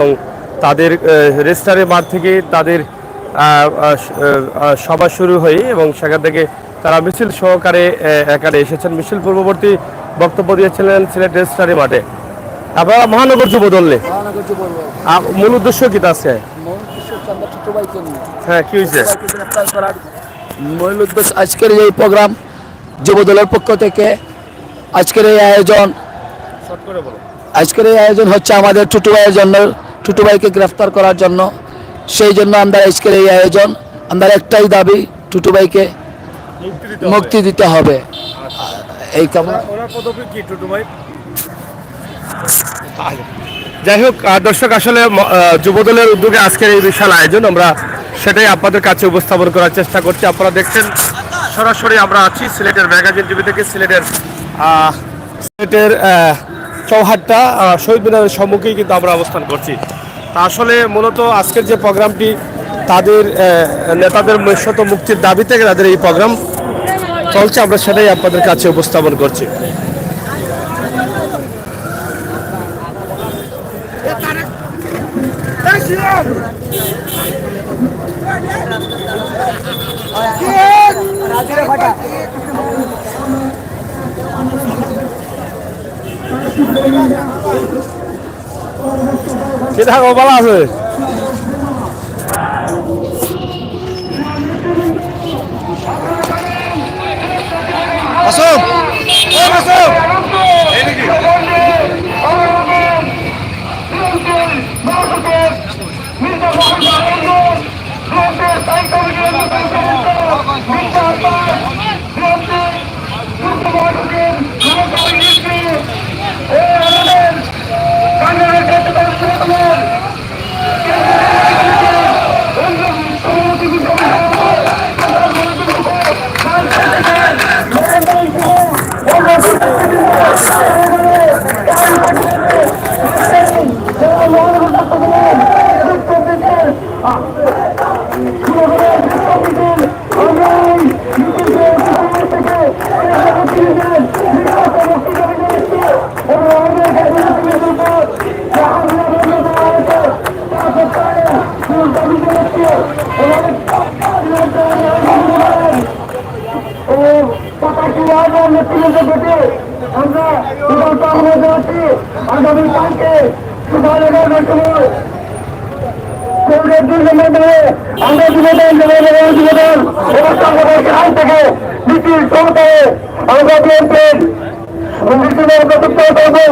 এবং তাদের রেজিস্ট্রারের মাঠ থেকে তাদের সভা শুরু হয়ে এবং সেখান থেকে তারা মিছিল সহকারে এখানে এসেছেন। মিছিল পূর্ববর্তী বক্তব্য দিয়েছিলেন সিলেট রেজিস্ট্রারি মাঠে। আপনারা মহানগর যুব দলে মূল উদ্দেশ্য কি আছে? হ্যাঁ, কি হয়েছে? মূল উদ্দেশ্য আজকের এই প্রোগ্রাম যুব দলের পক্ষ থেকে আজকের এই আয়োজন হচ্ছে আমাদের ছোট ভাইয়ের জন্য, ছোট ভাইকে গ্রেফতার করার জন্য। সেই জন্য আমরা আজকের এই আয়োজন, আমরা একটাই দাবি, ছোট ভাইকে মুক্তি দিতে হবে। এই কারণে যাই হোক দর্শক, আসলে যুবদলের উদ্যোগে আজকের এই বিশাল আয়োজন আমরা সেটাই আপনাদের কাছে উপস্থাপন করার চেষ্টা করছি। আপনারা দেখছেন সরাসরি আমরা আছি সিলেটের ম্যাগাজিন টিভি থেকে। সিলেটের চৌহাট্টা শহীদ মিনারের সম্মুখেই কিন্তু আমরা অবস্থান করছি। তা আসলে মূলত আজকের যে প্রোগ্রামটি তাদের নেতাদের শত মুক্তির দাবি থেকে তাদের এই প্রোগ্রাম চলছে, আমরা সেটাই আপনাদের কাছে উপস্থাপন করছি। কি থাকো বলা আছে? আসুন আগামীকালকে সকাল 11টার সময় আমরা যুবদল অবস্থান গ্রাম থেকে মিছিল সহকারে আমরা বিএনপির মিছিলের নেতৃত্ব করবো।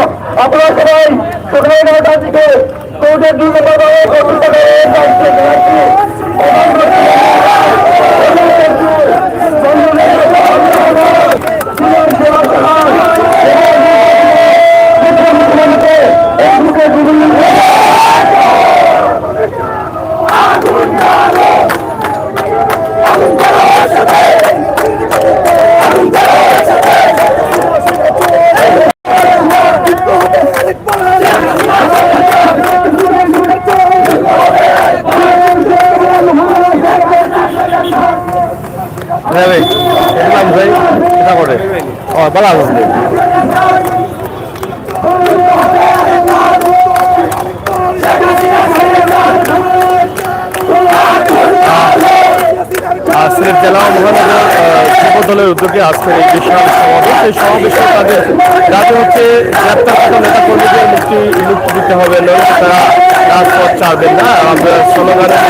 আপনারা সবাই সকাল 11টার দিকে কৌদের বলা সিলেট জেলা মহানগর যুব দলের উদ্যোগে আজকের এই বিশাল সমাবেশ। এই সমাবেশে তাদের দাবি হচ্ছে গ্রেপ্তারকৃত নেতা কর্মীদের মুক্তি দিতে হবে, নয়তো তারা রাজপথ ছাড়বেন না। আমরা স্লোগানের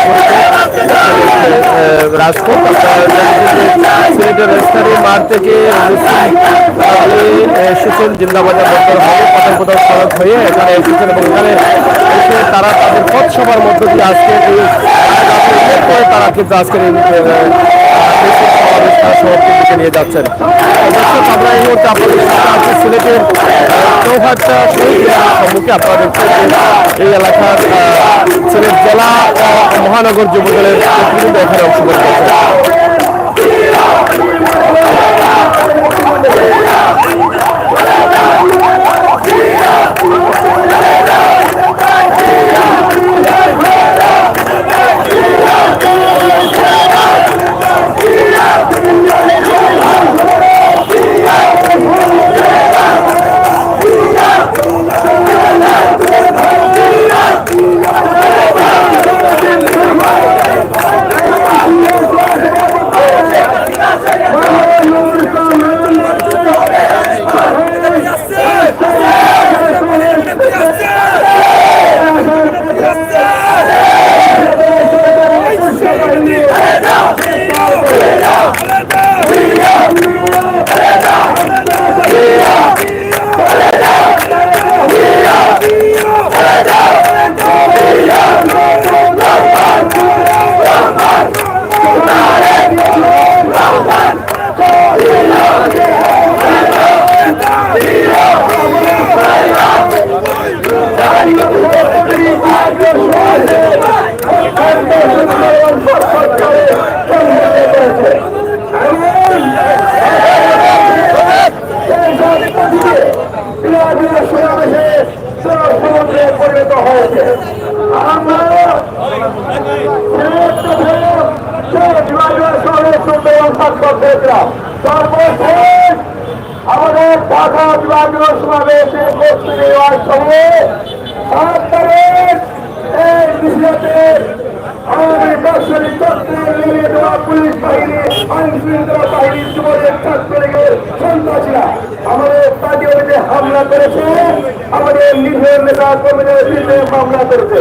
রাজপথ সিলেটের রেজিস্ট্রারি মাঠ থেকে এসেছেন জিন্দাবাজার বন্দর হয়ে পথর সড়ক হয়ে এখানে এসেছেন এবং এখানে এসে তারা তাদের পথ সভার মধ্য দিয়ে আজকে করে তারা কিন্তু আজকের এই সমাবেশ দিকে নিয়ে যাচ্ছেন। আমরা এই মুহূর্তে আপনাদের সাথে সিলেটের চৌহাট্টা সম্মুখে আপনারা দেখছেন এই এলাকার সিলেট জেলা মহানগর যুব দলের প্রতিনিধি এখানে অংশগ্রহণ করছেন। হয়েছে। আমরা সর্বশেষ আমাদের ঢাকা বিভাগীয় সমাবেশে উপস্থিত হওয়ার সময় 7 তারিখ এই বিষয়তে আমাদের বাৎসরিক চক্রের নিয়ে দেওয়া পুলিশ বাহিনী, আইন শৃঙ্খলা বাহিনীর যুবদের ছাত্রলীগের সন্ত্রাসীরা আমাদের স্টাডিয়ামে হামলা করেছে, আমাদের নির্ভর নেতা কর্মীদের বিরুদ্ধে হামলা করেছে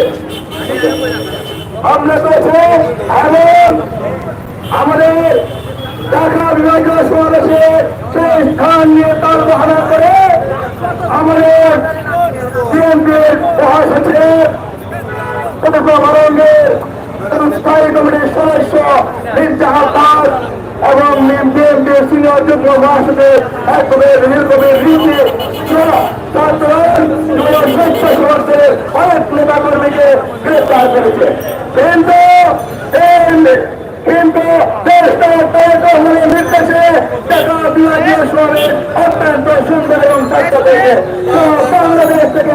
এবং আমাদের ঢাকা বিভাগীয় সমাবেশে সেই স্থান নিয়ে তার বহানা করে আমাদের বিএনপির মহাসচিব স্থায়ী কমিটির সদস্য মির্জা আব্বাস এবং বিএনপির সিনিয়র যুগ্ম মহাসচিব অনেক নেতা কর্মীকে গ্রেফতার করেছে। কিন্তু নির্দেশে বিভাগীয় সমাবেশ অত্যন্ত সুন্দর এবং বাংলাদেশ থেকে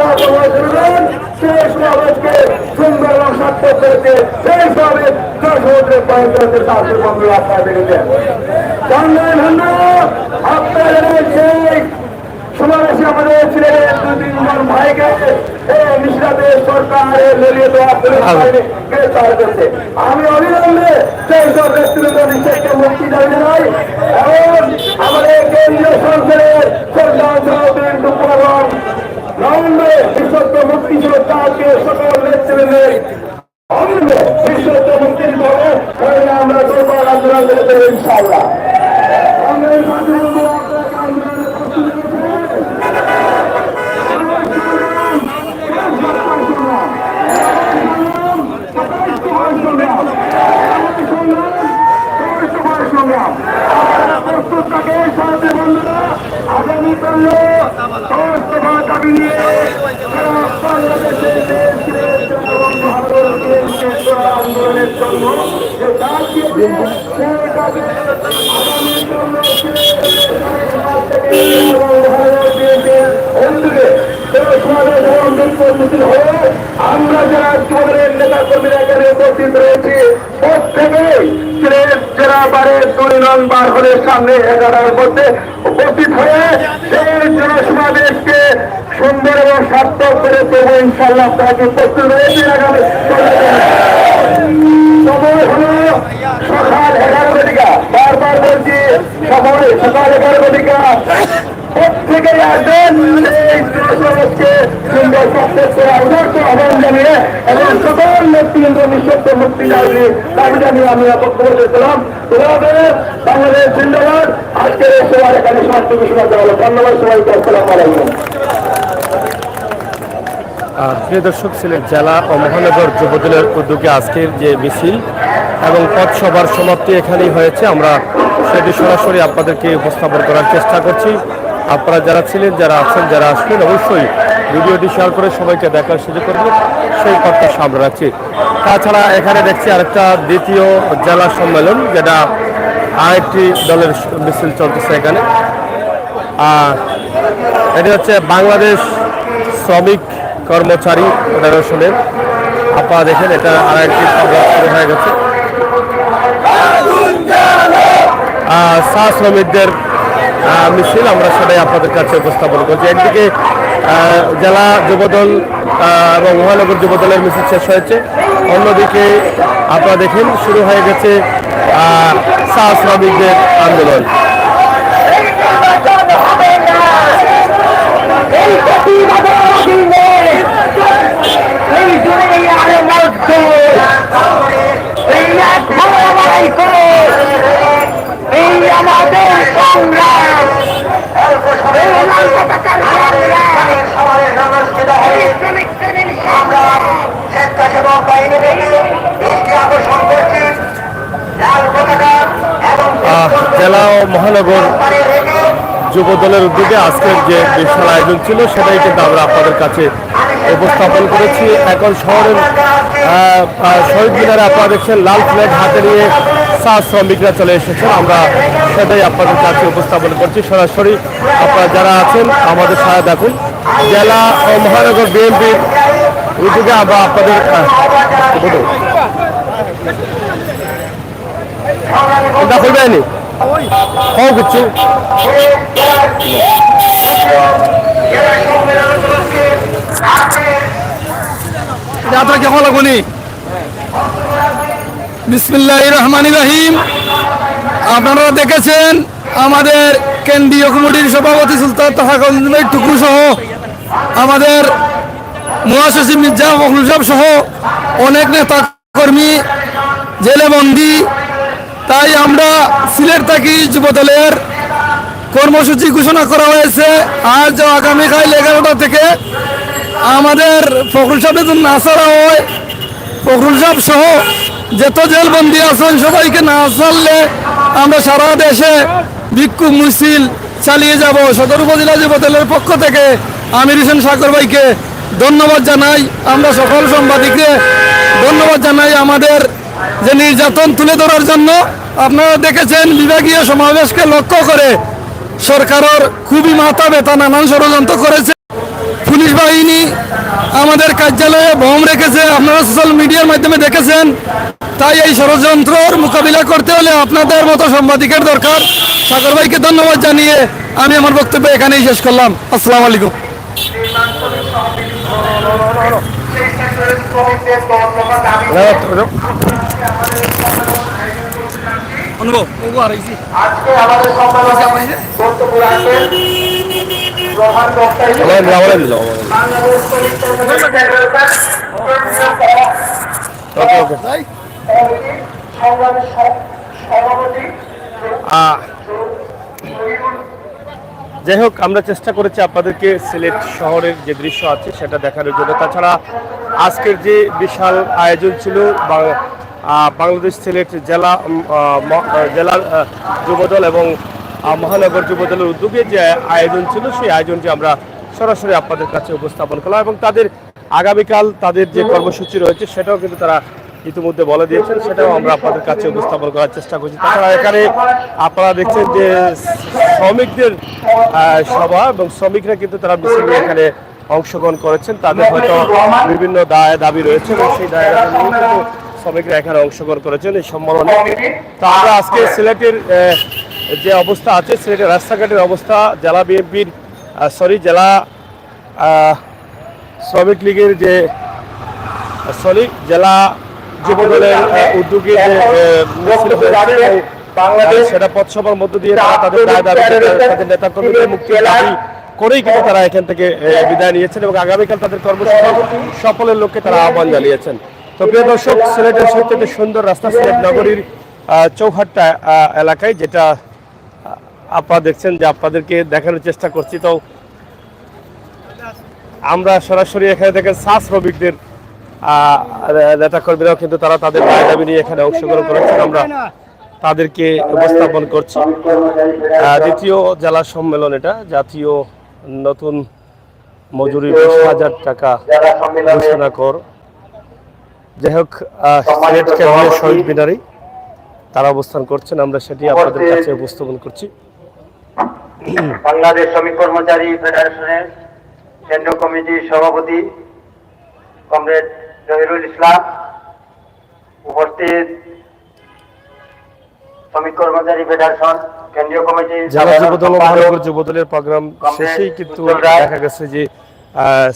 সেই সমাবেশকে সুন্দর এবং সার্থক করেছে। সেই সমাবেশ সমুদ্রে পয়েন্ট করেছে তাদের বন্ধু আপনারা দেখেছেন। আপনাদের সেই সমাবেশে আমাদের ছিলেন 2-3 জন ভাইকে নিশাদের সরকারের লড়িয়ে দেওয়া গ্রেফতার করেছে। আমি অবিলম্বে সেই সব ব্যক্তিগত নিষেধকে মুক্তি দাবি জানাই এবং আমাদের কেন্দ্রীয় সংসদের সরকার সভাপতি দুপুর নভেম্বরে বিশ্বত্ব মুক্তি সরকারকে সকল নেতৃবৃন্দের অবিলম্বে বিশ্বত্ব মুক্তি দিতে হবে। আমরা দুর্বল আন্দোলন করে দেবো ইনশাআল্লাহ। আগামীকালে দাবি নিয়ে আন্দোলনের জন্য আমরা যারা আমাদের নেতা কর্মীরা এখানে উপস্থিত রয়েছি প্রত্যেকেই যারা বারের 2 নম্বর হলের সামনে 11টার মধ্যে উপস্থিত হয়ে সেই জনসমাবেশকে সুন্দর এবং সার্থক করে দেবো ইনশাল্লাহ। আপনাকে প্রস্তুত রয়েছে। আগামী সময় হল সকাল 11 ঘটিকা, বারবার বলছি সময় সকাল 11 ঘটিকা। প্রত্যেকেই আসবেন এই জনসমাবেশকে সুন্দর সার্থক করে আহ্বান জানিয়ে এবং সকল নেতৃবৃন্দ নিঃশব্দ মুক্তি দাবি জানিয়ে আমি বক্তব্য দিয়েছিলাম। বাংলাদেশ জিন্দাবাদ। আজকের এই সভায় এখানে সমাপ্ত ঘোষণা করা হলো। ধন্যবাদ সবাইকে। আসসালামু আলাইকুম। প্রিয় দর্শক, সিলেট জেলা ও মহানগর যুবদলের উদ্যোগে আজকের যে মিছিল এবং পথসভার সমাপ্তি এখানেই হয়েছে। আমরা সেটি সরাসরি আপনাদেরকে উপস্থাপন করার চেষ্টা করছি। আপনারা যারা ছিলেন, যারা আছেন, যারা আসবেন, অবশ্যই ভিডিওটি শেয়ার করে সবাইকে দেখার সুযোগ করবেন, সেই কথা সামনে রাখছি। তাছাড়া এখানে দেখছি আরেকটা দ্বিতীয় জেলা সম্মেলন, যেটা আরেকটি দলের মিছিল চলতেছে এখানে। এটি হচ্ছে বাংলাদেশ শ্রমিক কর্মচারী ফেডারেশনের। আপনারা দেখেন এটা আরেকটি প্রোগ্রাম শুরু হয়ে গেছে। চা শ্রমিকদের মিছিল, আমরা সেটাই আপনাদের কাছে উপস্থাপন করছি। একদিকে জেলা যুবদল এবং মহানগর যুবদলের মিছিল শেষ হয়েছে, অন্যদিকে আপনারা দেখেন শুরু হয়ে গেছে চা শ্রমিকদের আন্দোলন। জেলা ও মহানগর যুবদলের উদ্যোগে আজকের যে বিশাল আয়োজন ছিল সেটাই কিন্তু আমরা আপনাদের কাছে উপস্থাপন করেছি। এখন শহরের শহীদ মিনারে আপনারা দেখছেন লাল ফ্ল্যাগ হাতে নিয়ে চা শ্রমিকরা চলে এসেছেন। আমরা সেটাই আপনাদের কাছে উপস্থাপন করছি সরাসরি। আপনারা যারা আছেন আমাদের সাথে দেখুন। জেলা ও মহানগর বিএনপির ওইদিকে আবার আপনাদের এটা খুলবেনি হোক কিছু যাত্রা কেমন লাগুনি বিসমিল্লাহির রহমানির রহিম। আপনারা দেখেছেন আমাদের কেন্দ্রীয় কমিটির সভাপতি সুলতান তাহাকুল টুকু সহ আমাদের মহাসচিব মির্জা ফখরুল সাহেব সহ অনেক নেতা কর্মী জেলে বন্দী। তাই আমরা সিলেট থাকি যুবদলের কর্মসূচি ঘোষণা করা হয়েছে আজ আগামীকাল 11টা থেকে আমাদের ফখরুল সাহেবের জন্য না ছাড়া হয়। ফখরুল সাহেব সহ যত জেলবন্দি আছেন সবাইকে না ছাড়লে আমরা সারা দেশে বিক্ষোভ মিছিল চালিয়ে যাব। সদর উপজেলা যুবদলের পক্ষ থেকে আমির হোসেন সাগর ভাইকে ধন্যবাদ জানাই। আমরা সকল সাংবাদিককে ধন্যবাদ জানাই আমাদের যে নির্যাতন তুলে ধরার জন্য। আপনারা দেখেছেন বিভাগীয় সমাবেশকে লক্ষ্য করে সরকারের খুবই মাথা ব্যথা নানান ষড়যন্ত্র করেছে। পুলিশ বাহিনী আমাদের কার্যালয়ে বোম রেখেছে, আপনারা সোশ্যাল মিডিয়ার মাধ্যমে দেখেছেন। তাই এই ষড়যন্ত্রর মোকাবিলা করতে হলে আপনাদের মতো সাংবাদিকের দরকার। সাগর ভাইকে ধন্যবাদ জানিয়ে আমি আমার বক্তব্য এখানেই শেষ করলাম। আসসালামু আলাইকুম। আজকে আমাদের সম্মেলনে বক্তব্য রাখবেন প্রধান বক্তা হিসেবে বাংলাদেশ শ্রমিক সংগ্রামের সভাপতি যাই হোক, আমরা চেষ্টা করেছি আপনাদেরকে সিলেট শহরের যে দৃশ্য আছে সেটা দেখানোর জন্য। তাছাড়া আজকের যে বিশাল আয়োজন ছিল বাংলাদেশ সিলেট জেলার যুবদল এবং মহানগর যুবদলের উদ্যোগে যে আয়োজন ছিল, সেই আয়োজনটি আমরা সরাসরি আপনাদের কাছে উপস্থাপন করলাম এবং তাদের আগামীকাল তাদের যে কর্মসূচি রয়েছে সেটাও কিন্তু তারা ইতিমধ্যে বলে দিয়েছেন, সেটাও আমরা আপনাদের কাছে উপস্থাপন করার চেষ্টা করছি। তাছাড়া এখানে আপনারা দেখছেন যে শ্রমিকদের সভা এবং শ্রমিকরা কিন্তু তারা মিছিল নিয়ে এখানে অংশগ্রহণ করেছেন। তাদের হয়তো বিভিন্ন দাবি রয়েছে এবং সেই দায়ের কিন্তু শ্রমিকরা এখানে অংশগ্রহণ করেছেন এই সম্মেলনে। তো আমরা আজকে সিলেটের যে অবস্থা আছে, সিলেটের রাস্তাঘাটের অবস্থা, জেলা বিএনপির জেলা শ্রমিক লীগের যে জেলা যুবদলের উদ্যোগে বাংলাদেশ সেটা পথসভার মধ্য দিয়ে তাদের তাদের নেতা কর্মীদের মুক্তির দাবি করেই কিন্তু তারা এখান থেকে বিদায় নিয়েছেন এবং আগামীকাল তাদের কর্মসূচি সফলের লক্ষ্যে তারা আহ্বান জানিয়েছেন। তো প্রিয় দর্শক, সিলেটের সবচেয়ে সুন্দর রাস্তা সিলেট নগরীর চৌহাট্টা এলাকায়, যেটা আপনারা দেখছেন যে আপনাদেরকে দেখানোর চেষ্টা করছি। তো আমরা সরাসরি এখানে দেখেন শ্রমিকদের নেতাকর্মীরাও কিন্তু তারা তাদের দাবি নিয়ে এখানে অংশগ্রহণ করেছেন। আমরা তাদেরকে উপস্থাপন করছি। দ্বিতীয় জেলা সম্মেলন, এটা জাতীয় নতুন মজুরি 20,000 টাকা ঘোষণা কর। যাই হোক, সিলেট কেন্দ্রীয় শহীদ মিনারে তারা অবস্থান করছেন, আমরা সেটি আপনাদের কাছে উপস্থাপন করছি। বাংলাদেশ শ্রমিক কর্মচারী ফেডারেশনের কেন্দ্রীয় কমিটির সভাপতি কমরেড জহিরুল ইসলাম, উপস্থিত শ্রমিক কর্মচারী ফেডারেশন কেন্দ্রীয় কমিটির জেলা যুবদল ও মহানগর যুবদলের প্রোগ্রাম শেষেই কিন্তু দেখা গেছে যে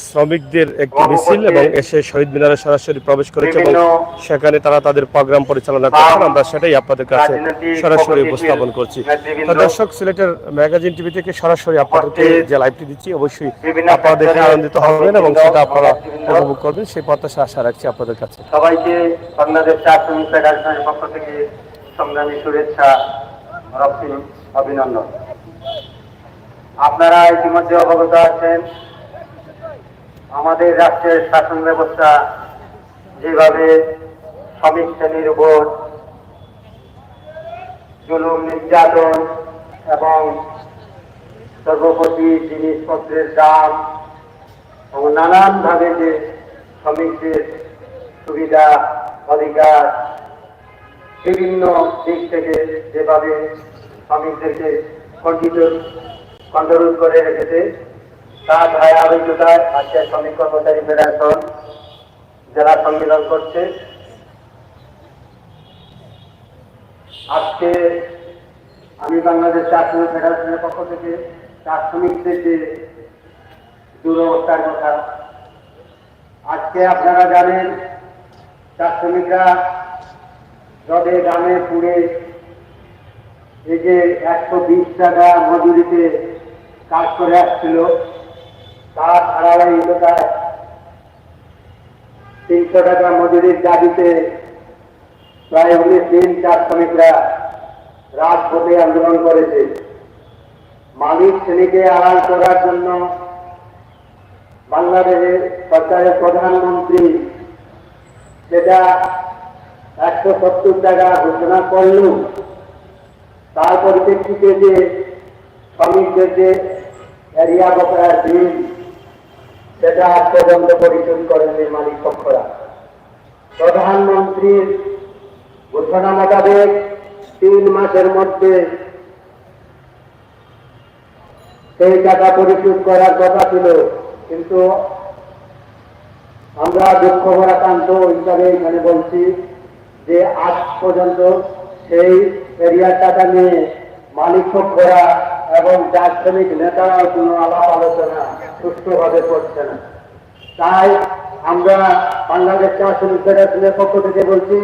শ্রমিকদের একটি মিছিল এবং এসে শহীদ মিনারে সরাসরি প্রবেশ করেছে এবং সেখানে তারা তাদের প্রোগ্রাম পরিচালনা করছেন। আমরা সেটাই আপনাদের কাছে সরাসরি উপস্থাপন করছি। দর্শক, সিলেটের ম্যাগাজিন টিভি থেকে সরাসরি আপনাদেরকে যে লাইভটি দিচ্ছি, অবশ্যই আপনারা দেখে আনন্দিত হবেন এবং সেটা আপনারা উপভোগ করবেন, সেই প্রত্যাশা আশা রাখছি আপনাদের কাছে। সবাইকে বাংলাদেশ চা শ্রমিক ফেডারেশনের পক্ষ থেকে সংগ্রামী শুভেচ্ছা, রক্তিম অভিনন্দন। আপনারা ইতিমধ্যে অবগত আছেন, আমাদের রাষ্ট্রের শাসন ব্যবস্থা যেভাবে শ্রমিক শ্রেণীর উপর জুলুম, নির্যাতন এবং সর্বপ্রতি জিনিসপত্রের দাম এবং নানানভাবে যে শ্রমিকদের সুবিধা অধিকার বিভিন্ন দিক থেকে যেভাবে শ্রমিকদেরকে কণ্ঠরোধ করে রেখেছে, তার ধারাবাহিকতায় আজকে শ্রমিক কর্মচারী ফেডারেশন জেলা সম্মেলন করছে। আজকে আমি বাংলাদেশ চা শ্রমিক ফেডারেশনের পক্ষ থেকে চা শ্রমিকদের যে দুরবস্থার কথা, আজকে আপনারা জানেন চা শ্রমিকরা রদে গ্রামে পুড়ে এই যে 120 টাকা মজুরিতে কাজ করে আসছিল, তার ধারাবাহিকতায় 300 টাকা মজুরির দাবিতে প্রায় 19 দিন চা শ্রমিকরা রাজপথে আন্দোলন করেছে। মালিক শ্রেণীকে আড়াল করার জন্য বাংলাদেশের সরকারের প্রধানমন্ত্রী সেটা 170 টাকা ঘোষণা করলেও তার পরিপ্রেক্ষিতে যে শ্রমিকদের যে এরিয়া বকেয়ার বিল সেটা আজ পর্যন্ত পরিশোধ করেনি মালিক পক্ষরা। প্রধানমন্ত্রীর ঘোষণা মোতাবেক 3 মাসের মধ্যে সেই টাকা পরিশোধ করার কথা ছিল, কিন্তু আমরা দুঃখ ভরাক্রান্ত হিসাবে এখানে বলছি যে আজ পর্যন্ত সেই এরিয়ার টাকা নিয়ে মালিক পক্ষরা এবং চা শ্রমিক নেতারাও কোনো আলাপ আলোচনা সুষ্ঠুভাবে করছে না। তাই আমরা বাংলাদেশ চা শ্রমিক ফেডারেশনের পক্ষ থেকে বলছি,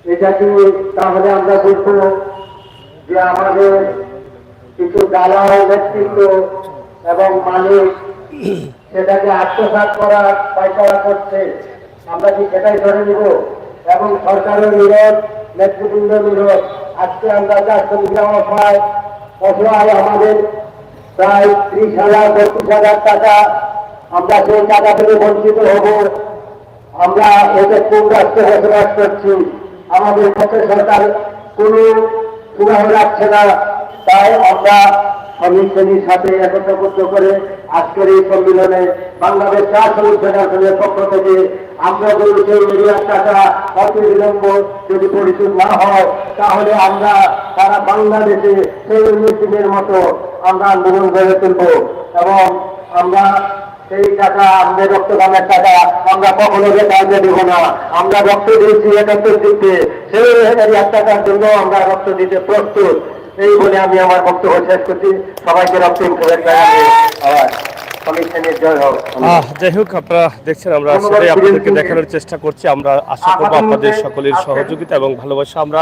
এটা কি তাহলে আমরা বলবো যে আমাদের কিছু দালাল নেতৃত্ব এবং মালিক সেটাকে আত্মসাৎ করার পায়তারা করছে, আমরা কি সেটাই ধরে নিব? এবং সরকারের নিরোধ, নেতৃবৃন্দ নিরোধ। আজকে আমরা চা শ্রমিকরা অসহায় আমাদের প্রায় 30,000-32,000 টাকা আমরা সেই টাকা থেকে বঞ্চিত হব। আমরা এতে কোন রাষ্ট্রে বসবাস করছি, আমাদের পক্ষে সরকার কোন সুরাহ রাখছে না। তাই আমরা শ্রমিক শ্রেণীর সাথে একত্রিত করে আজকের এই সম্মেলনে বাংলাদেশ চা শ্রমিক ফেডারেশনের পক্ষ থেকে আমরা যদি সেই এরিয়ার টাকা অতিবিলম্ব যদি পরিশোধ না হয়, তাহলে আমরা সারা বাংলাদেশে সেই 19 দিনের মতো আমরা আন্দোলন গড়ে তুলব এবং আমরা সেই টাকা, আমাদের রক্তদানের টাকা আমরা কখনো বেকারকে দেব না। আমরা রক্ত দিয়েছি 71 দিতে, সেই এরিয়ার টাকার জন্য আমরা রক্ত দিতে প্রস্তুত। এই বলে আমি আমার বক্তব্য শেষ করছি। সবাইকে রক্তিম শুভেচ্ছা জানিয়ে শ্রমিক শ্রেণীর জয় হোক। যাই হোক, আপনারা দেখছেন আমরা সেটাই আপনাদেরকে দেখানোর চেষ্টা করছি। আমরা আশা করবো আপনাদের সকলের সহযোগিতা এবং ভালোবাসা। আমরা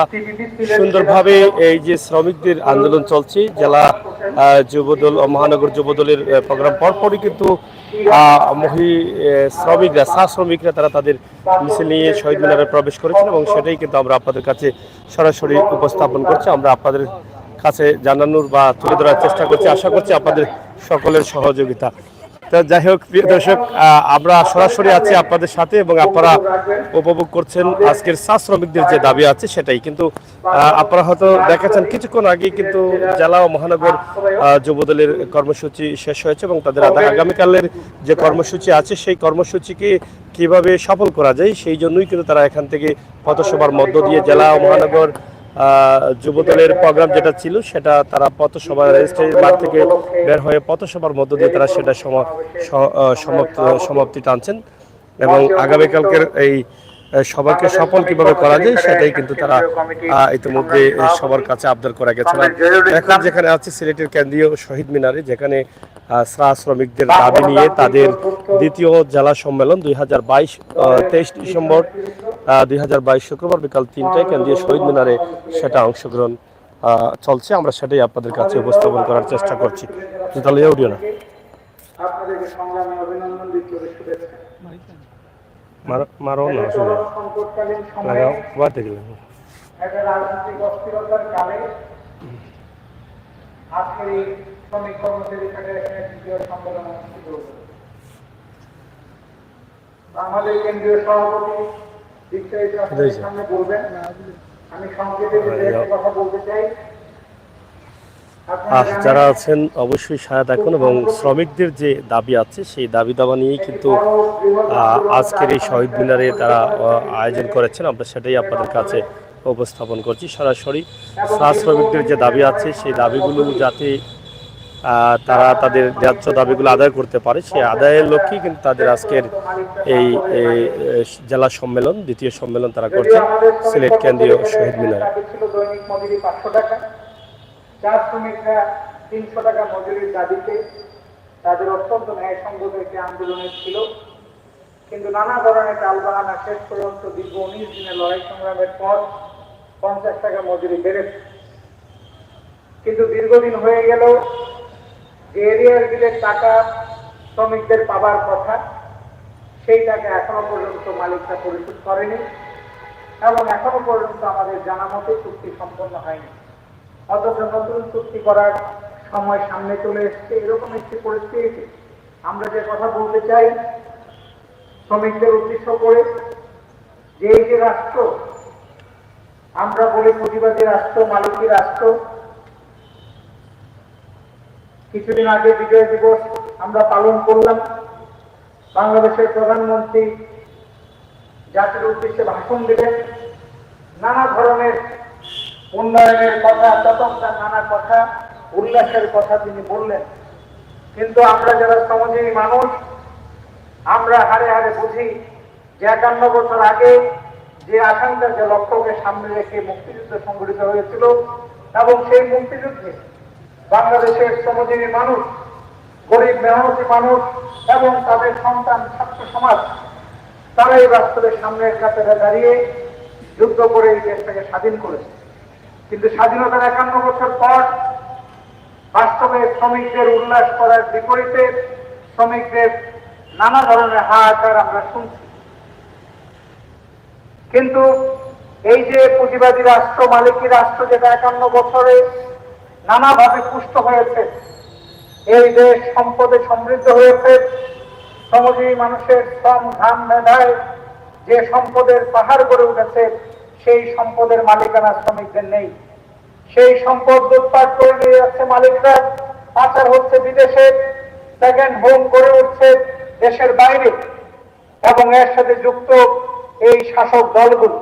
সুন্দরভাবে এই যে শ্রমিকদের আন্দোলন চলছে, জেলা যুবদল ও মহানগর যুবদলের প্রোগ্রাম পরপরই কিন্তু শ্রমিকরা, চা শ্রমিকরা তারা তাদের মিছিল নিয়ে শহীদ মিনারে প্রবেশ করেছেন এবং সেটাই কিন্তু আমরা আপনাদের কাছে সরাসরি উপস্থাপন করছি। আমরা আপনাদের কাছে জানানোর বা তুলে ধরার চেষ্টা করছি। আশা করছি আপনাদের সকলের সহযোগিতা। তো যাই হোক, প্রিয় দর্শক, আমরা সরাসরি আছি আপনাদের সাথে এবং আপনারা উপভোগ করছেন আজকের চা শ্রমিকদের যে দাবি আছে সেটাই। কিন্তু আপনারা হয়তো দেখেছেন কিছুক্ষণ আগে কিন্তু জেলা ও মহানগর যুবদলের কর্মসূচি শেষ হয়েছে এবং তাদের আগামীকালের যে কর্মসূচি আছে সেই কর্মসূচিকে কিভাবে সফল করা যায় সেই জন্যই কিন্তু তারা এখান থেকে পথসভার মধ্য দিয়ে জেলা ও মহানগর যুবদলের প্রোগ্রাম যেটা ছিল সেটা তারা পথসভা রেজিস্ট্রারি মাঠ থেকে বের হয়ে পথসভার মধ্য দিয়ে তারা সেটা সমাপ্তি টানছেন এবং আগামীকালকের এই সবাইকে সফল কিভাবে করা যায় সেটাই কিন্তু তারা ইতিমধ্যে সবার কাছে আবদার করা গেছে। এখন যেখানে আছে সিলেটের কেন্দ্রীয় শহীদ মিনারে, যেখানে চা শ্রমিকদের দাবি নিয়ে তাদের দ্বিতীয় জেলা সম্মেলন 23 ডিসেম্বর 2022 শুক্রবার বিকাল 3টায় কেন্দ্রীয় শহীদ মিনারে সেটা অংশগ্রহণ চলছে। আমরা সেটাই আপনাদের কাছে উপস্থাপন করার চেষ্টা করছি। তাহলে অডিও না আপনাদেরকে সংগ্রামে অভিনন্দন দিতে শুভেচ্ছা। মারো না সংকটকালীন সময়ে একটা রাজনৈতিক অস্থিরতার কালে আজকের এই শ্রমিক কর্মচারী ফেডারেশনের দ্বিতীয় সম্মেলন অনুষ্ঠিত হলো। আমাদের কেন্দ্রীয় সভাপতি বিস্তারিত আপনাদের সামনে বলবেন। আমি সংক্ষেপে কথা বলতে চাই। যারা আছেন অবশ্যই সাথে থাকুন এবং শ্রমিকদের যে দাবি আছে সেই দাবি দাবা নিয়েই কিন্তু আজকের এই শহীদ মিনারে তারা আয়োজন করেছেন। আমরা সেটাই আপনাদের কাছে উপস্থাপন করছি সরাসরি। চা শ্রমিকদের যে দাবি আছে সেই দাবিগুলো যাতে তারা তাদের ন্যায্য দাবিগুলো আদায় করতে পারে, সেই আদায়ের লক্ষ্যেই কিন্তু তাদের আজকের এই জেলা সম্মেলন, দ্বিতীয় সম্মেলন তারা করছেন সিলেট কেন্দ্রীয় শহীদ মিনারে। দৈনিক মজুরি 500 টাকা, চা শ্রমিকরা 300 টাকা মজুরির দাবিতে তাদের অত্যন্ত ন্যায়সঙ্গত একটি আন্দোলনের ছিল। কিন্তু নানা ধরনের টালবাহানা শেষ পর্যন্ত দীর্ঘ 19 দিনের লড়াই সংগ্রামের পর 50 টাকা মজুরি বেড়েছে। কিন্তু দীর্ঘদিন হয়ে গেল, যে এরিয়ার বিলের টাকা শ্রমিকদের পাবার কথা, সেই টাকা এখনো পর্যন্ত মালিকরা পরিশোধ করেনি এবং এখনো পর্যন্ত আমাদের জানা মতে চুক্তি সম্পন্ন হয়নি। অথচ নতুন চুক্তি করার সময় সামনে চলে এসছে। এরকম একটি পরিস্থিতিতে আমরা যে কথা বলতে চাই শ্রমিকদের উদ্দেশ্য করে, যে এই যে রাষ্ট্র আমরা বলি পুঁজিবাদী রাষ্ট্র, মালিকি রাষ্ট্র, কিছুদিন আগে বিজয় দিবস আমরা পালন করলাম। বাংলাদেশের প্রধানমন্ত্রী জাতির উদ্দেশ্যে ভাষণ দিলেন, নানা ধরনের উন্নয়নের কথা, ততকার নানা কথা, উল্লাসের কথা তিনি বললেন। কিন্তু আমরা যারা শ্রমজীবী মানুষ, আমরা হারে হারে বুঝি যে 51 বছর আগে যে আকাঙ্ক্ষা, যে লক্ষ্যকে সামনে রেখে মুক্তিযুদ্ধ সংগঠিত হয়েছিল এবং সেই মুক্তিযুদ্ধে বাংলাদেশের শ্রমজীবী মানুষ, গরিব মেহনতি মানুষ এবং তাদের সন্তান ছাত্র সমাজ, তারাই রাষ্ট্রের সামনের কাতারে দাঁড়িয়ে যুদ্ধ করে এই দেশটাকে স্বাধীন করেছে। কিন্তু স্বাধীনতার 51 বছর পর বাস্তবে শ্রমিকদের উল্লাস করার বিপরীতে শ্রমিকদের নানা ধরনের হাহাকার আমরা শুনছি। কিন্তু এই যে পুঁজিবাদী রাষ্ট্র, মালিকি রাষ্ট্র, যেটা 51 বছরে নানাভাবে পুষ্ট হয়েছে, এই দেশ সম্পদে সমৃদ্ধ হয়েছে, শ্রমজীবী মানুষের শ্রম ঘাম মেধায় যে সম্পদের পাহাড় গড়ে উঠেছে, সেই সম্পদের মালিকানা শ্রমিকদের নেই। সেই সম্পদ লুটপাট করে নিয়ে যাচ্ছে মালিকরা, পাচার হচ্ছে বিদেশে, সেকেন্ড হোম গড়ে উঠছে দেশের বাইরে, এবং এর সাথে যুক্ত এই শাসক দলগুলো।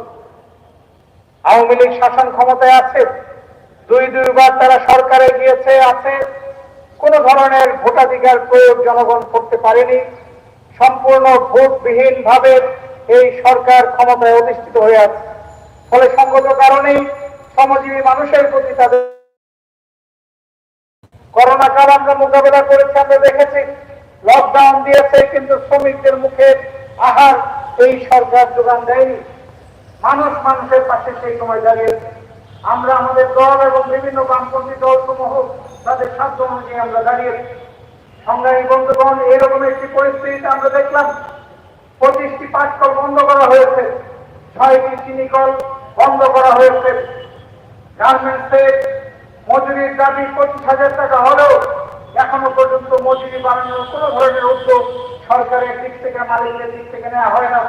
আওয়ামী লীগ শাসন ক্ষমতায় আছে, দুইবার তারা সরকারে গিয়েছে, আছে, কোন ধরনের ভোটাধিকার প্রয়োগ জনগণ করতে পারেনি। সম্পূর্ণ ভোটবিহীন ভাবে এই সরকার ক্ষমতায় অধিষ্ঠিত হয়ে আছে। ফলে সঙ্গত কারণেই শ্রমজীবী মানুষের প্রতি তাদের করোনা কাল আমরা মোকাবেলা করেছি, আমরা দেখেছি লকডাউন দিয়েছে, কিন্তু শ্রমিকদের মুখে আহার এই সরকার যোগান দেয়নি। মানুষ মানুষের পাশে সেই সময় দাঁড়িয়েছে। আমরা আমাদের দল এবং বিভিন্ন বামপন্থী দল সমূহ তাদের সাধ্য অনুযায়ী আমরা দাঁড়িয়েছি। সংগ্রামী বন্ধুগণ, এরকম একটি পরিস্থিতিতে আমরা দেখলাম 25টি পাটকল বন্ধ করা হয়েছে, 6টি চিনি কল বন্ধ করা হয়েছে। গার্মেন্টসে মজুরির দাবি 25,000 টাকা হলেও এখনো পর্যন্ত মজুরি বাড়ানোর কোন ধরনের উদ্যোগ সরকারের দিক থেকে, মালিকের দিক থেকে নেওয়া হয় না।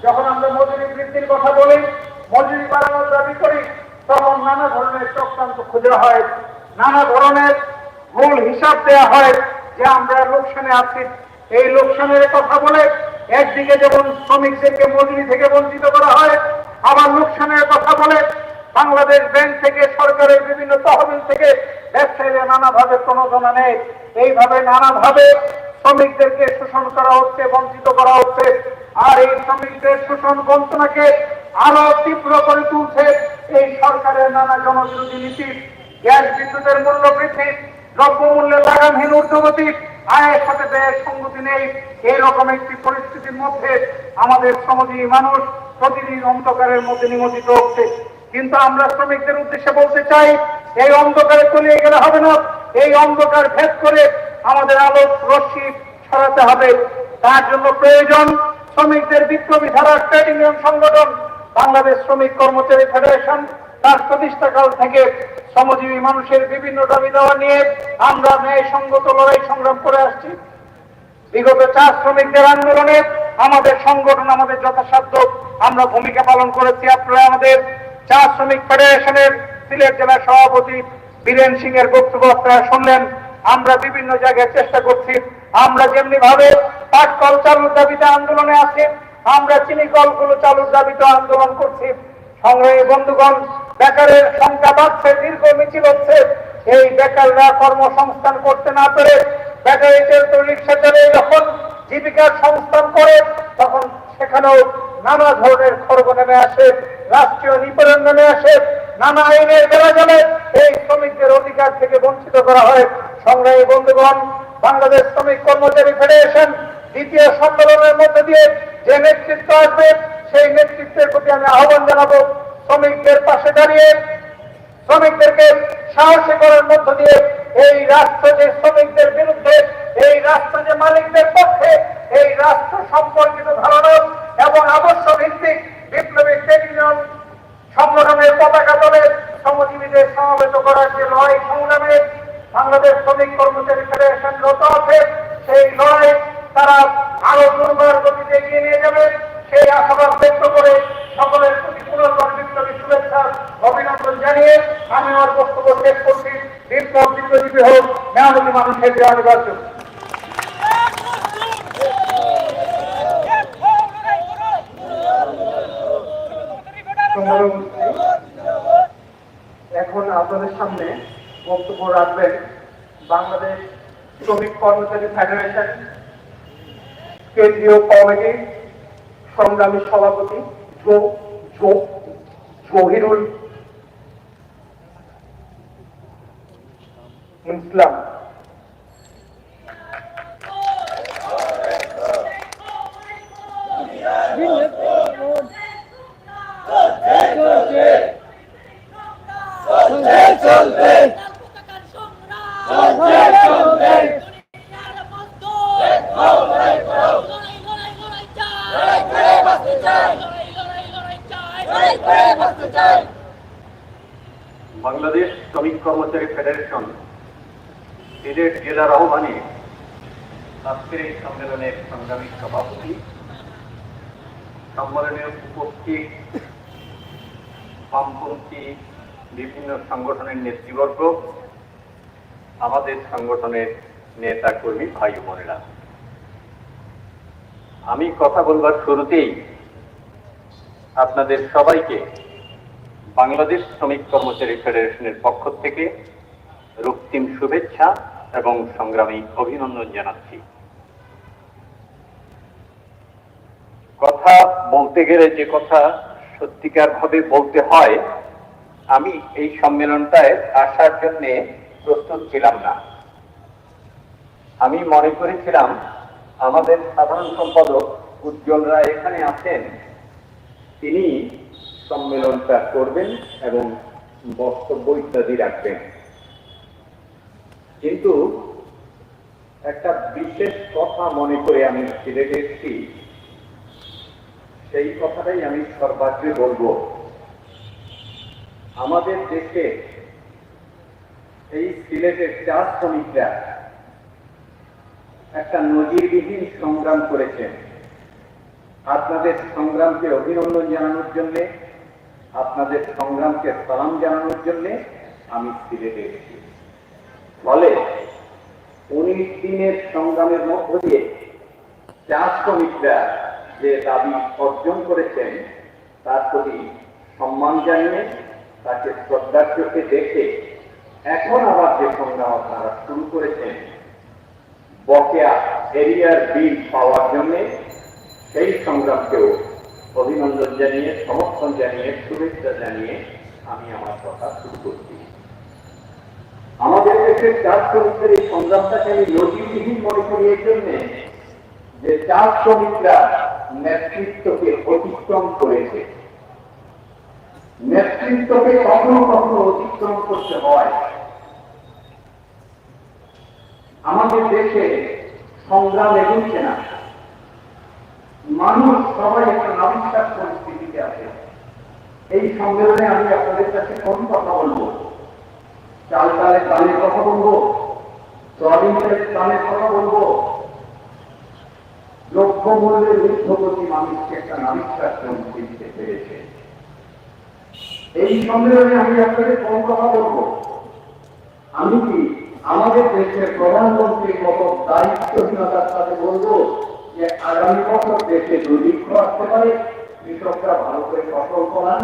যখন আমরা মজুরি বৃদ্ধির কথা বলি, মজুরি বাড়ানোর দাবি করি, তখন নানা ধরনের চক্রান্ত খুঁজে হয়, নানা ধরনের ভুল হিসাব দেওয়া হয় যে আমরা লোকসানে আছি। এই লোকসানের কথা বলে একদিকে যেমন শ্রমিকদেরকে মজুরি থেকে বঞ্চিত করা হয়, আবার লোকসানের কথা বলে বাংলাদেশ ব্যাংক থেকে, সরকারের বিভিন্ন তহবিল থেকে ব্যবসায়ীরা নানাভাবে প্রণোদনা নেয়। এইভাবে নানাভাবে শ্রমিকদেরকে শোষণ করা হচ্ছে, বঞ্চিত করা হচ্ছে। আর এই শ্রমিকদের শোষণ বঞ্চনাকে আরো তীব্র করে তুলছে এই সরকারের নানা জনবিরোধী নীতি। গ্যাস বিদ্যুতের মূল্য বৃদ্ধি, দ্রব্যমূল্যের লাগামহীন ঊর্ধ্বগতি, আয়ের সাথে ব্যয়ের সঙ্গতি নেই, এইরকম একটি পরিস্থিতির মধ্যে আমাদের শ্রমজীবী মানুষ প্রতিদিন অন্ধকারের মধ্যে নিমজ্জিত হচ্ছে। কিন্তু আমরা শ্রমিকদের উদ্দেশ্যে বলতে চাই, এই অন্ধকারে তলিয়ে গেলে হবে না। এই অন্ধকার ভেদ করে আমাদের আলোক রশ্মি ছড়াতে হবে। তার জন্য প্রয়োজন শ্রমিকদের বিপ্লবী ধারার ট্রেড ইউনিয়ন সংগঠন বাংলাদেশ শ্রমিক কর্মচারী ফেডারেশন। তার প্রতিষ্ঠাকাল থেকে শ্রমজীবী মানুষের বিভিন্ন দাবি দেওয়া নিয়ে আমরা ন্যায়সঙ্গত লড়াই সংগ্রাম করে আসছি। বিগত চা শ্রমিকদের আন্দোলনে আমাদের সংগঠন, আমাদের যথাসাধ্য আমরা ভূমিকা পালন করেছি। আপনারা আমাদের চা শ্রমিক ফেডারেশনের সিলেট জেলা সভাপতি বীরেন সিং এর বক্তব্য আপনারা শুনলেন। আমরা বিভিন্ন জায়গায় চেষ্টা করছি। আমরা যেমনি ভাবে পাটকল চালুর দাবিতে আন্দোলনে আছি, আমরা চিনি কলগুলো চালুর দাবিতে আন্দোলন করছি। সংগ্রামী বন্ধুগণ, বেকারের সংখ্যা বাড়ছে, দীর্ঘ মিছিল হচ্ছে, এই বেকাররা কর্মসংস্থান করতে না পেরে ব্যাটারি চালিত রিক্সা চালিয়ে যখন জীবিকার সংস্থান করে, তখন সেখানেও নানা ধরনের খড়গ নেমে আসে, রাষ্ট্রীয় নিপীড়ন নেমে আসে, নানা আইনের বেড়া জালে এই শ্রমিকদের অধিকার থেকে বঞ্চিত করা হয়। সংগ্রামী বন্ধুগণ, বাংলাদেশ শ্রমিক কর্মচারী ফেডারেশন দ্বিতীয় সম্মেলনের মধ্যে দিয়ে যে নেতৃত্ব আসবে, সেই নেতৃত্বের প্রতি আমি আহ্বান জানাবো, শ্রমিকদের পাশে দাঁড়িয়ে শ্রমিকদেরকে সাহসী করার মধ্য দিয়ে এই রাষ্ট্র যে শ্রমিকদের বিরুদ্ধে, এই রাষ্ট্র যে মালিকদের পক্ষে, এই রাষ্ট্র সম্পর্কিত ধারণা এবং আদর্শ ভিত্তিক বিপ্লবী ট্রেড ইউনিয়ন সংগঠনের পতাকা তলে শ্রমজীবীদের সমাবেত করার যে লড়াই সংগ্রামে বাংলাদেশ শ্রমিক কর্মচারী ফেডারেশন রত আছে, সেই লড়াই তারা আরো দুর্বার গতিতে এগিয়ে নিয়ে যাবে, সেই আশাবাদ ব্যক্ত করে সকলের প্রতি পুনর্বার বিপ্লবী শুভেচ্ছা অভিনন্দন জানিয়ে আমি আমার বক্তব্য শেষ করছি। বিপ্লব বিপ্লবী হোক, মেহনতি মানুষের যে অনিবার্য। এখন আপনাদের সামনে বক্তব্য রাখবেন বাংলাদেশ শ্রমিক কর্মচারী ফেডারেশন কেন্দ্রীয় কমিটির সংগ্রামী সভাপতি জহিরুল ইসলাম। বাংলাদেশ শ্রমিক কর্মচারী ফেডারেশন সিলেট জেলার আহ্বানে আজকের এই সম্মেলনের সংগ্রামী সভাপতি, সম্মেলনে উপস্থিত বামপন্থী বিভিন্ন সংগঠনের নেতৃবর্গ, আমাদের সংগঠনের নেতা কর্মী ভাই ও বোনেরা, আমি কথা বলবার শুরুতেই আপনাদের সবাইকে বাংলাদেশ শ্রমিক কর্মচারী ফেডারেশনের পক্ষ থেকে রক্তিম শুভেচ্ছা এবং সংগ্রামী অভিনন্দন জানাচ্ছি। কথা বলতে গেলে যে কথা সত্যিকার ভাবে বলতে হয়, আমি এই সম্মেলনটায় আসার জন্য প্রস্তুত ছিলাম না। আমি মনে করেছিলাম আমাদের সাধারণ সম্পাদক উজ্জ্বল রায় এখানে আছেন, তিনি সম্মেলনটা করবেন এবং বক্তব্য ইত্যাদি রাখবেন, কিন্তু একটা বিশেষ কথা মনে করে আমি সিলেটে এসেছি, সেই কথাটাই আমি সর্বাগ্রে বলবো। আমাদের দেশে এই সিলেটের চা শ্রমিকরা একটা নজিরবিহীন সংগ্রাম করেছেন। আপনাদের সংগ্রামকে অভিনন্দন জানানোর জন্য, আপনাদের সংগ্রামকে সালাম জানানোর জন্য আমি সিলেটে এসেছি। ফলে 19 দিনের সংগ্রামের মধ্য দিয়ে চা শ্রমিকরা যে দাবি অর্জন করেছেন, তার প্রতি সম্মান জানিয়ে, তাকে শ্রদ্ধার চোখে দেখে এখন আবার যে সংগ্রাম আপনারা শুরু করেছেন বকেয়া এরিয়ার বিল পাওয়ার জন্য, সেই সংগ্রামকেও অভিনন্দন জানিয়ে, সমর্থন জানিয়ে, শুভেচ্ছা জানিয়ে আমি আমার কথা শুরু করছি। আমাদের দেশের চা শ্রমিকদের এই সংগ্রামটাকে আমি নজিরবিহীন মনে করি এই জন্যে যে চা শ্রমিকরা নেতৃত্বকে অতিক্রম করেছে। নেতৃত্বকে কখনো কখনো অতিক্রম করতে হয়। আমাদের দেশে সংগ্রাম এগোচ্ছে না, মানুষ সবাই একটা নাবিশ্বাস পরিস্থিতিতে আছে। এই সম্মেলনে আমি আপনাদের কাছে কোন কথা বলবো? চাল ডালের দামের কথা বলবো, সয়াবিন তেলের দামের কথা বলবো, দ্রব্যমূল্যের ঊর্ধ্বগতি মানুষকে একটা নাবিশ্বাস পরিস্থিতিতে পেরেছে। এই সম্মেলনে আমি আপনাদের কোন কথা বলবো? আমি কি আমাদের দেশের প্রধানমন্ত্রীর মতো দায়িত্বহীনতার সাথে বলবো যে আগামী বছর দেশে দুর্ভিক্ষ আসতে পারে, কৃষকরা ভালো করে ফসল ফলান?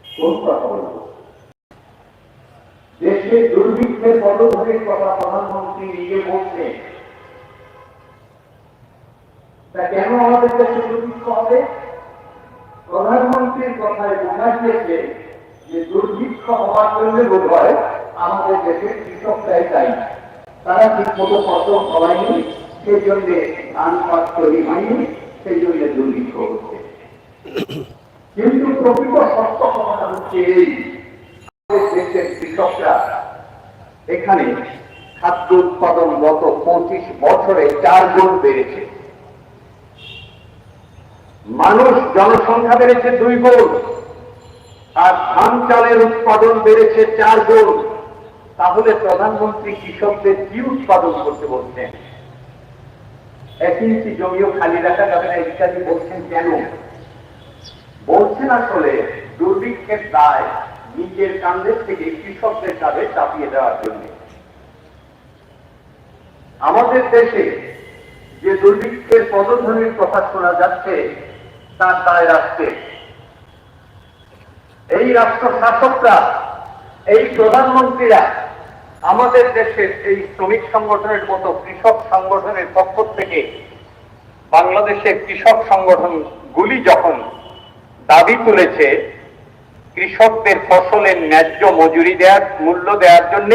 কোন কথা বলবো? দেশে দুর্ভিক্ষের পদধূলির কথা প্রধানমন্ত্রী নিজে বলছেন, তা কেন আমাদের দেশে দুর্ভিক্ষ হবে? প্রধানমন্ত্রীর কথায় বোঝা গিয়েছে যে দুর্ভিক্ষ হওয়ার জন্য বোধ হয় আমাদের দেশের কৃষকরাই তাই তারা ঠিক মতো ফসল ফলায়নি, সেই জন্য ধান পাট তৈরি হয়নি, সেই জন্য দুর্ভিক্ষ হচ্ছে। কিন্তু প্রকৃত সত্য কথা হচ্ছে এই, দেশের কৃষকরা এখানে খাদ্য উৎপাদন গত 25 বছরে 4 গুণ বেড়েছে। মানুষ জনসংখ্যা বেড়েছে 2 গুণ, আর ধান চালের উৎপাদন বেড়েছে 4 গুণ। তাহলে প্রধানমন্ত্রী কৃষকদের কি উৎপাদন করতে বলছেন? 1 ইঞ্চি জমিও খালি রাখা যাবে না ইত্যাদি বলছেন কেন? বলছেন আসলে দুর্ভিক্ষের দায় নিজের কাঁধের থেকে কৃষকদের কাঁধে চাপিয়ে দেওয়ার জন্য। আমাদের দেশে যে দুর্ভিক্ষের পদধ্বনির কথা শোনা যাচ্ছে তার দায় রাষ্ট্রে। এই রাষ্ট্র শাসকরা, এই প্রধানমন্ত্রীরা আমাদের দেশের এই শ্রমিক সংগঠনের মতো কৃষক সংগঠনের পক্ষ থেকে বাংলাদেশের কৃষক সংগঠনগুলি যখন দাবি তুলেছে কৃষকদের ফসলের ন্যায্য মজুরি দেওয়ার মূল্য দেওয়ার জন্য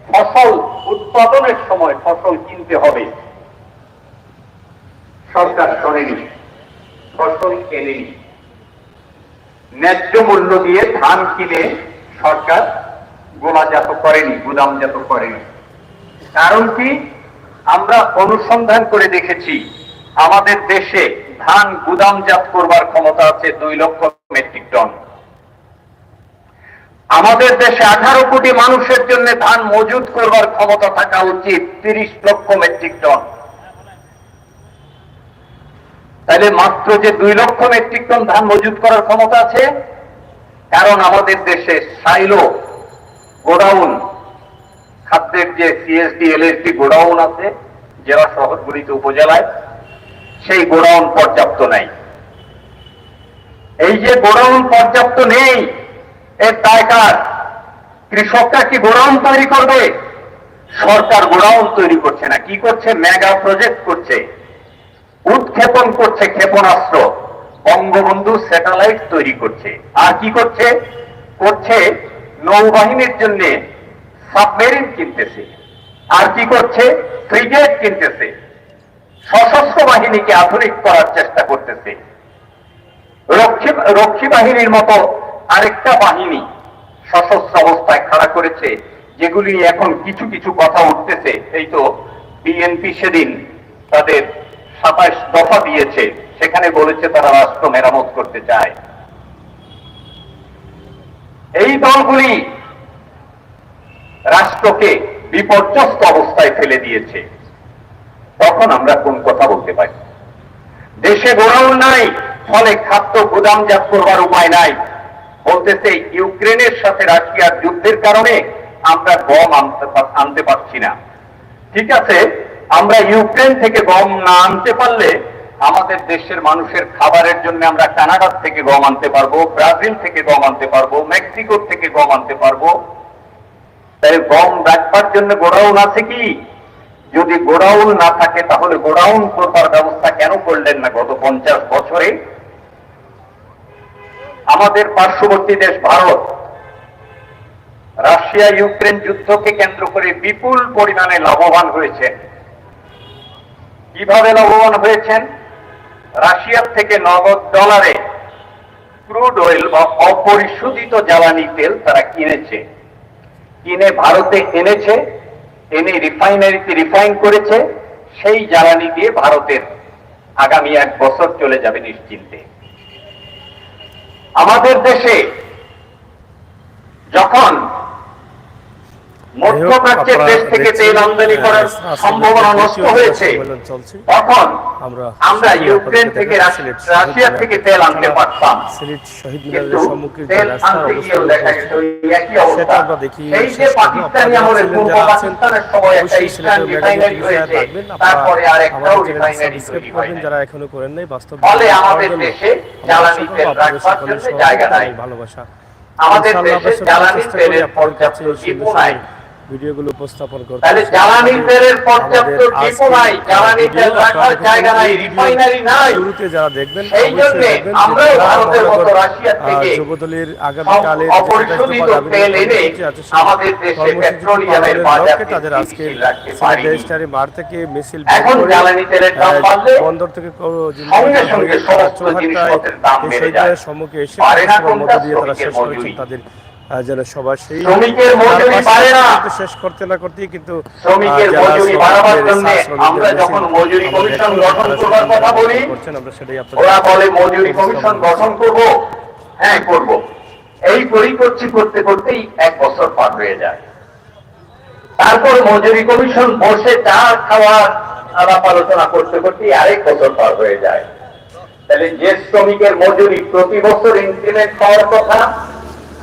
ফসল উৎপাদনের সময় ফসল কিনতে হবে, সরকার শোনেনি, ফসল কেনেনি। ন্যায্য মূল্য দিয়ে ধান কিনে সরকার গোলাজাত করেনি, গুদামজাত করেনি। কারণ কি? আমরা অনুসন্ধান করে দেখেছি আমাদের দেশে ধান গুদামজাত করবার ক্ষমতা আছে 2 লক্ষ মেট্রিক টন। আমাদের দেশে 18 কোটি মানুষের জন্য ধান মজুত করবার ক্ষমতা থাকা উচিত 30 লক্ষ মেট্রিক টন। তাহলে মাত্র যে 2 লক্ষ মেট্রিক টন ধান মজুত করার ক্ষমতা আছে, কারণ আমাদের দেশে সাইলো গোডাউন, খাদ্যের যে সিএসডি এলএসডি গোডাউন আছে জেলা শহরগুলিতে উপজেলায়, সেই গোডাউন পর্যাপ্ত নাই। এই যে গোডাউন পর্যাপ্ত নেই, এর দায় কার? কৃষকরা কি গোডাউন তৈরি করবে? সরকার গোডাউন তৈরি করছে না, কি করছে? মেগা প্রজেক্ট করছে, উৎক্ষেপণ করছে ক্ষেপণাস্ত্র, বঙ্গবন্ধু স্যাটেলাইট তৈরি করছে। আর কি করছে? নৌবাহিনীর জন্য সাবমেরিন কিনতেছে। আর কি করছে? ফ্রিগেট কিনতেছে, সশস্ত্র বাহিনীকে আধুনিক করার চেষ্টা করতেছে। রক্ষী বাহিনীর মতো আরেকটা বাহিনী সশস্ত্র অবস্থায় খাড়া করেছে, যেগুলি এখন কিছু কিছু কথা উঠতেছে। এই তো বিএনপি সেদিন তাদের 27 দফা দিয়েছে, সেখানে বলেছে তারা রাষ্ট্র মেরামত করতে চায়। এই দলগুলি রাষ্ট্রকে বিপর্যস্ত অবস্থায় ফেলে দিয়েছে। তখন আমরা কোন কথা বলতে পারি? দেশে গোডাউন নাই, ফলে খাদ্য গুদামজাত করবার উপায় নাই। বলতেছে ইউক্রেনের সাথে রাশিয়ার যুদ্ধের কারণে আমরা গম আনতে পারছি না। ঠিক আছে, আমরা ইউক্রেন থেকে গম না আনতে পারলে আমাদের দেশের মানুষের খাবারের জন্য আমরা কানাডার থেকে গম আনতে পারবো, ব্রাজিল থেকে গম আনতে পারবো, মেক্সিকোর থেকে গম আনতে পারবো। তাই গম রাখবার জন্য গোডাউন আছে কি? যদি গোডাউন না থাকে তাহলে গোডাউন করবার ব্যবস্থা কেন করলেন না গত 50 বছরে? আমাদের পার্শ্ববর্তী দেশ ভারত রাশিয়া ইউক্রেন যুদ্ধকে কেন্দ্র করে বিপুল পরিমাণে লাভবান হয়েছে। কিভাবে লাভবান হয়েছেন? রাশিয়ার থেকে নগদ ডলারে ক্রুড অয়েল বা অপরিশোধিত জ্বালানি তেল তারা কিনেছে, কিনে ভারতে এনেছে, এনে রিফাইনারিতে রিফাইন করেছে। সেই জ্বালানি দিয়ে ভারতের আগামী 1 বছর চলে যাবে নিশ্চিন্তে। আমাদের দেশে যখন মধ্যপ্রাচ্যের দেশ থেকে তেল আমদানি করার সম্ভাবনা নষ্ট হয়েছে, তখন আমরা ইউক্রেন থেকে রাশিয়া থেকে তেল আনতে পারতাম। কিন্তু তেল আনতে গিয়েও দেখা গেছে ওই একই অবস্থা। সেই যে পাকিস্তানি আমলের পূর্ব পাকিস্তানের সময় একটা ইস্টার্ন রিফাইনারি হয়েছে, তারপরে আর একটাও রিফাইনারি তৈরি হয়নি। ফলে আমাদের দেশে জ্বালানি তেল রাখবার জন্য জায়গা নাই। আমাদের ইনশাআল্লাহ দেশে আমরা জ্বালানি চেষ্টা করি তেলের আপনাদের কাছে পর্যাপ্ত এই ডিপো সুন্দর নাই। ভিডিওগুলো উপস্থাপন করতে। তাহলে জ্বালানি তেলের পর্যাপ্ত আমাদের ডিপো নাই, আজকের জ্বালানি তেল ভিডিও রাখার আপনারা জায়গা নাই, দেখবেন, রিফাইনারি নাই। শুরুতে যারা দেখবেন সেই অবশ্যই জন্যে দেখবেন যে আমরাও ঢাকা ভারতের মতো মহানগর রাশিয়া থেকে যুবদলের আগামীকালের যে অপরিশোধিত তেল এনে আমাদের দেশে পেট্রোলিয়ামের বাজারকে তাদের আজকে স্থিতিশীল রাখতে পারি। রেজিস্ট্রারি মাঠ থেকে মিছিল এখন জ্বালানি তেলের দাম বাড়লে বন্দর থেকে সঙ্গে সঙ্গে সমস্ত জিনিসপত্রের দাম বেড়ে যায়। সম্মুখে এসে পারে না সবার মধ্য কোনটা? দিয়ে তারা শ্রমিকের শেষ করেছেন মজুরি। তাদের যেন সবার সেই শ্রমিকের মজুরি তার বাড়ে না। কিন্তু শেষ করতে না করতেই কিন্তু শ্রমিকের যারা মজুরি বাড়াবার শ্রমিকদের, জন্য শ্রমিকদের আমরা যখন মিছিল, মজুরি আমরা কমিশন দেখতে গঠন তারা করবার কথা বলি, করছেন, আমরা সেটাই ওরা বলে আপনাদের মজুরি কমিশন গঠন করব। হ্যাঁ, করব। এই করছি করতে করতেই 1 বছর পার হয়ে যায়। তারপর মজুরি কমিশন বসে চা খাওয়ার আলাপ আলোচনা করতে করতেই 1 বছর পার হয়ে যায়। তাহলে যে শ্রমিকের মজুরি প্রতি বছর ইনক্রিমেন্ট পাওয়ার কথা,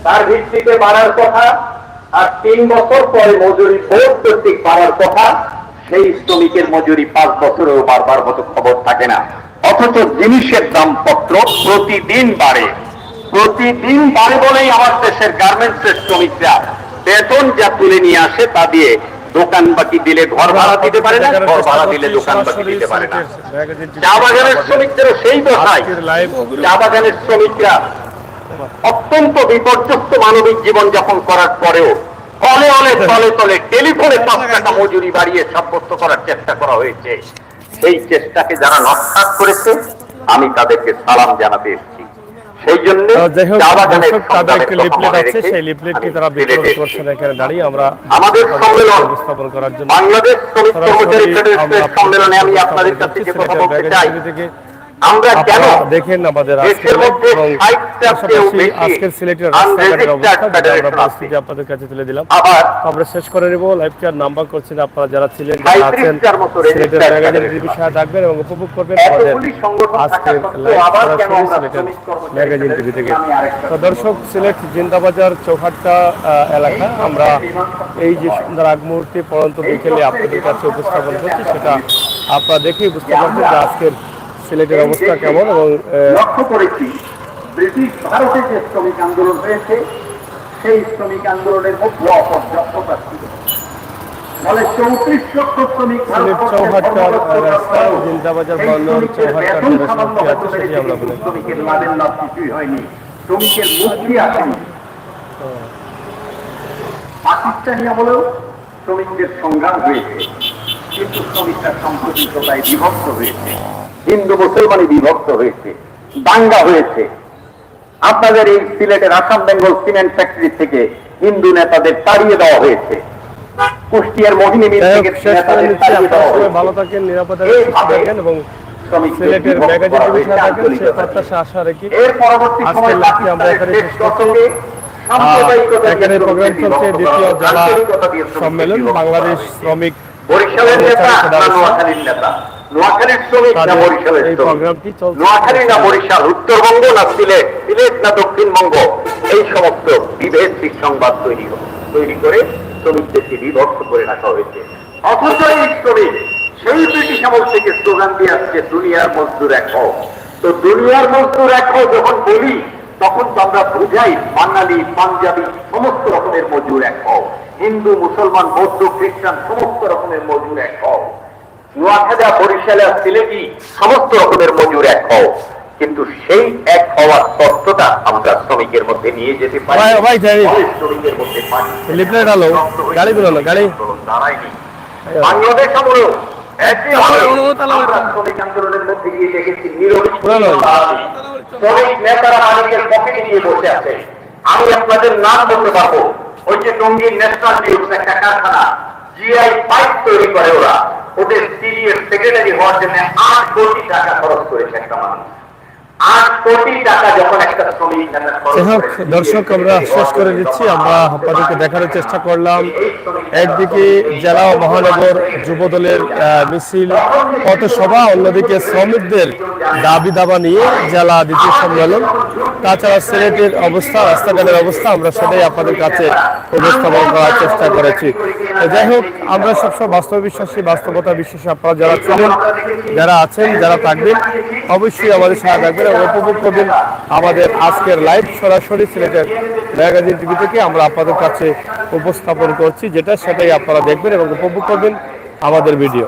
তার ভিত্তিতে বাড়ার কথা, আর 3 বছর পরে মজুরি বোর্ড কর্তৃক বাড়ার কথা, সেই শ্রমিকের মজুরি 5 বছরেও বারবার মতো খবর থাকে না। অথচ জিনিসের দামপত্র প্রতিদিন বাড়ে। প্রতিদিন বাড়ে বলেই আমার দেশের গার্মেন্টসের শ্রমিকরা বেতন যা তুলে নিয়ে আসে তা দিয়ে দোকান বাকি দিলে ঘর ভাড়া দিতে পারে না, ঘর ভাড়া দিলে দোকান বাকি দিতে পারে না। চা বাগানের শ্রমিকদেরও সেই দশায়। চা বাগানের শ্রমিকরা অত্যন্ত বিপর্যস্ত মানবিক জীবন যাপন করার পরেও তলে তলে টেলিফোনে 5 টাকা মজুরি বাড়িয়ে সাব্যস্ত করার চেষ্টা করা হয়েছে। সেই চেষ্টাকে যারা নস্যাৎ করেছে, আমি তাদেরকে সালাম জানাতে এসেছি। সেই জন্য যাই হোক, চা বাগানের দর্শক, তাদের একটি সংগ্রামের কথা লিফলেট মনে আছে, রেখে সেই লিফলেটটি আমি তারা বিতরণ সিলেটে করছেন এখানে দাঁড়িয়ে। আমরা আমাদের সম্মেলন উপস্থাপন করার জন্য বাংলাদেশ শ্রমিক কর্মচারী সরাসরি ফেডারেশনের আমরা সম্মেলনে আমি উপস্থাপন আপনাদের কাছে করছি যে কথা সিলেটের বলতে চাই, ব্যাগের থেকে। আমরা কেন আপনারা দেখেন আমাদের আজকের দেশের মধ্যে এবং 60টার চেয়েও পাশাপাশি বেশি আজকের সিলেটের রাস্তাঘাটের অবস্থা যেটা আমরা ফেডারেশন আছে। পরিস্থিতি আপনাদের কাছে তুলে দিলাম। আবার আমরা শেষ করে নেব লাইভটি আর নাম্বার করছেন আপনারা যারা ছিলেন, যারা আছেন 35টার মতো সিলেটের registered ম্যাগাজিন federation বিষয়ে থাকবেন এবং উপভোগ করবেন আমাদের এতগুলি সংগঠন থাকা আজকের সত্ত্বেও লাইভ আবার কেন সরাসরি আমরা সিলেটের শ্রমিক কর্মচারী ম্যাগাজিন টিভি থেকে। ফেডারেশন নামে আরেকটা তো দর্শক, সিলেট জিন্দাবাজার চৌহাট্টা এলাকা আমরা এই যে সন্ধ্যার আগ মুহূর্তে পড়ন্ত বিকেলে আপনাদের কাছে উপস্থাপন করছি, সেটা আপনারা দেখেই বুঝতে পারছেন যে আজকের সিলেটের অবস্থা কেমন। এবং লক্ষ্য করেছি ব্রিটিশ ভারতে যে শ্রমিক আন্দোলন হয়েছে, সেই শ্রমিক আন্দোলনের মধ্যে অপর্যাপ্ততা ছিল। ফলে 34 লক্ষ শ্রমিক সিলেট চৌহাট্টার রাস্তা জিন্দাবাজার বন্দর চৌহাট্টার যে রাস্তাটি আছে সেটি আমরা বলে শ্রমিকের লাভের লাভ কিছুই হয়নি, শ্রমিকের মুক্তি আসেনি। পাকিস্তানি আমলেও শ্রমিকদের সংগ্রাম হয়েছে, কিন্তু শ্রমিকরা সাম্প্রতিকতায় বিভক্ত হয়েছে, হিন্দু মুসলমানে বিভক্ত হয়েছে, দাঙ্গা হয়েছে। আপনাদের এই সিলেটের আসাম বেঙ্গল সিমেন্ট ফ্যাক্টরি থেকে হিন্দু নেতাদের তাড়িয়ে দেওয়া হয়েছে, কুষ্টিয়ার মোহিনী মিল যাই থেকে হোক, শেষ করে নেতাদের নিচ্ছি। তাড়িয়ে আপনারা দেওয়া সবাই হয়েছে। ভালো থাকেন, নিরাপদে এইভাবে থাকেন এবং শ্রমিকদের সিলেটের বিভক্ত ম্যাগাজিন করা টিভি হয়েছে থাকেন আঞ্চলিক সে স্তরে। প্রত্যাশা আশা রেখে এর পরবর্তী আজকের সময় লাইভটি আমরা পাকিস্তানের এখানে শেষ শেষ করছি। দশকে সাম্প্রদায়িকতা দিয়ে এখানে প্রোগ্রাম শ্রমিকদের চলছে বিভক্ত দ্বিতীয় করা হয়েছে, জেলা আঞ্চলিকতা দিয়ে শ্রমিকদের সম্মেলন বিভক্ত করা বাংলাদেশ হয়েছে। শ্রমিক বরিশালের নেতা না নোয়াখালীর নেতা, নোয়াখালীর শ্রমিক না তাদের বরিশালের এই শ্রমিক, প্রোগ্রামটি চলছে। নোয়াখালী না বরিশাল, উত্তরবঙ্গ না সিলেট, সিলেট না দক্ষিণবঙ্গ, এই সমস্ত বিভেদ সংবাদ তৈরি করে শ্রমিকদেরকে বিভক্ত করে রাখা হয়েছে। অথচ এই শ্রমিক সেই ব্রিটিশ আমল থেকে স্লোগান দিয়ে আসছে দুনিয়ার মজদুর এক হও। তো দুনিয়ার মজদুর এক হও যখন বলি, তখন তো আমরা বুঝাই বাঙালি পাঞ্জাবি সমস্ত রকমের মজুর এক হও, হিন্দু মুসলমান বৌদ্ধ খ্রিস্টান সমস্ত রকমের মজুর এক হও, নোয়াখালী বরিশালে সিলেটি সমস্ত রকমের মজুর এক হও। কিন্তু সেই এক হওয়ার তত্ত্বটা আমরা শ্রমিকের মধ্যে নিয়ে যেতে পারি, ভাই, শ্রমিকের মধ্যে পারি। লিফলেট আলো, গাড়ি বেরোলো, গাড়ি দাঁড়ায়নি। বাংলাদেশ আমলেও একই হবে। আমরা শ্রমিক আন্দোলনের মধ্যে গিয়ে দেখেছি শ্রমিক নেতারা মালিকের পকেটে গিয়ে বসে আছে। আমি আপনাদের নাম বলতে পারবো, ওই যে টঙ্গীর ন্যাশনাল টিউবস একটা কারখানা, জিআই পাইপ তৈরি করে ওরা, ওদের সিডিএর সেক্রেটারি হওয়ার জন্য 8 কোটি টাকা খরচ করেছে একটা মানুষ। 8 কোটি টাকা যখন একটা শ্রমিক নেতা খরচ যাই হোক, করে, দর্শক, আমরা শেষ করে দিচ্ছি। আমরা আপনাদেরকে দেখানোর চেষ্টা করলাম একদিকে জেলা ও মহানগর যুবদলের মিছিল, পথসভা, অন্যদিকে শ্রমিকদের দাবি দাবা নিয়ে জেলা দ্বিতীয় সম্মেলন, তাছাড়া সিলেটের অবস্থা, রাস্তাঘাটের অবস্থা, আমরা সেটাই আপনাদের কাছে উপস্থাপন করার চেষ্টা করেছি। যাই হোক, আমরা সবসময় বাস্তব বিশ্বাসী, বাস্তবতা বিশ্বাসী। আপনারা যারা ছিলেন, যারা আছেন, যারা থাকবেন, অবশ্যই আমাদের সাথে থাকবেন এবং উপভোগ করবেন আমাদের আজকের লাইভ সরাসরি সিলেটের ম্যাগাজিন টিভি থেকে আমরা আপনাদের কাছে উপস্থাপন করছি, যেটা সেটাই আপনারা দেখবেন এবং উপভোগ করবেন আমাদের ভিডিও।